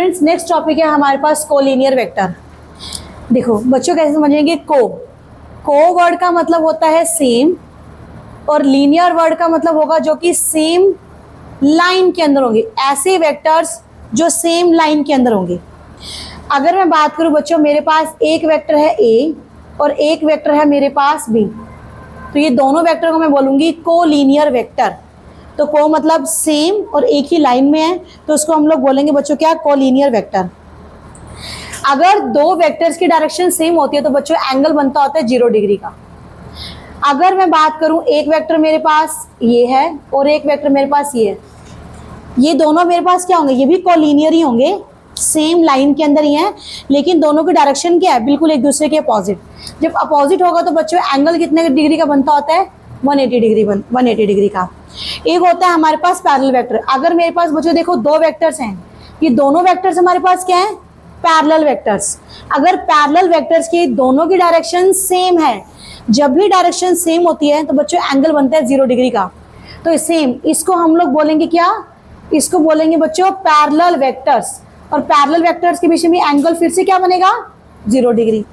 Students, next topic है हमारे पास collinear vector. देखो बच्चों कैसे समझेंगे। को वर्ड का मतलब होता है सेम, और लीनियर वर्ड का मतलब होगा जो कि सेम लाइन के अंदर होंगे, ऐसे वेक्टर्स जो सेम लाइन के अंदर होंगे। अगर मैं बात करूं बच्चों, मेरे पास एक वेक्टर है ए और एक वेक्टर है मेरे पास बी, तो ये दोनों वेक्टर को मैं बोलूंगी कोलिनियर वेक्टर। तो को मतलब सेम और एक ही लाइन में है, तो उसको हम लोग बोलेंगे बच्चों क्या, कोलिनियर वेक्टर। अगर दो वेक्टर्स की डायरेक्शन सेम होती है तो बच्चों एंगल बनता होता है 0 डिग्री का। अगर मैं बात करूं, एक वेक्टर मेरे पास ये है और एक वेक्टर मेरे पास ये है, ये दोनों मेरे पास क्या होंगे, ये भी कोलिनियर ही होंगे, सेम लाइन के अंदर ही हैं, लेकिन दोनों की डायरेक्शन क्या है, बिल्कुल एक दूसरे के अपोजिट। जब अपोजिट होगा तो बच्चों एंगल कितने डिग्री का बनता होता है, 180 डिग्री का। एक होता है हमारे पास पैरेलल वेक्टर। अगर मेरे पास बच्चों देखो दो वेक्टर्स हैं, ये दोनों वेक्टर्स हमारे पास क्या है, पैरेलल वेक्टर्स। अगर पैरेलल वेक्टर्स की दोनों की डायरेक्शन सेम है, जब भी डायरेक्शन सेम होती है तो बच्चों एंगल बनता है 0 डिग्री का। तो सेम, इसको हम लोग बोलेंगे क्या, इसको बोलेंगे बच्चों पैरेलल वेक्टर्स। और पैरेलल वेक्टर्स के बीच में एंगल फिर से क्या बनेगा, 0 डिग्री।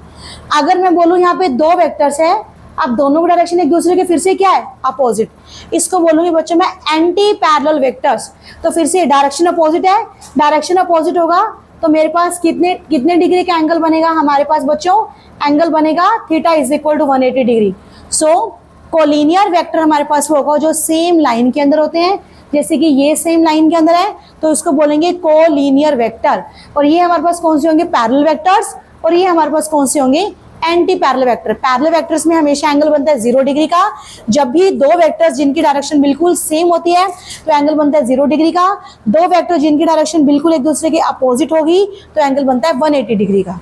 अगर मैं बोलूं यहाँ पे दो वेक्टर्स है, अब दोनों की डायरेक्शन एक दूसरे के फिर से क्या है, अपोजिट, इसको बोलूंगी बच्चों मैं एंटी पैरेलल वेक्टर्स। तो फिर से डायरेक्शन अपोजिट है, डायरेक्शन अपोजिट होगा तो मेरे पास कितने डिग्री का एंगल बनेगा, हमारे पास बच्चों एंगल बनेगा theta is equal to 180 degree. So collinear vector हमारे पास होगा जो सेम लाइन के अंदर होते हैं, जैसे कि ये सेम लाइन के अंदर है तो इसको बोलेंगे कोलिनियर वेक्टर। और ये हमारे पास कौन से होंगे, पैरेलल वेक्टर्स, और ये हमारे पास कौन से होंगे, anti parallel vector. Parallel vectors में हमेशा एंगल बनता है 0 डिग्री का। जब भी दो वेक्टर्स जिनकी डायरेक्शन बिल्कुल सेम होती है तो एंगल बनता है 0 डिग्री का। दो वेक्टर जिनकी डायरेक्शन बिल्कुल एक दूसरे के अपोजिट होगी तो एंगल बनता है 180 डिग्री का।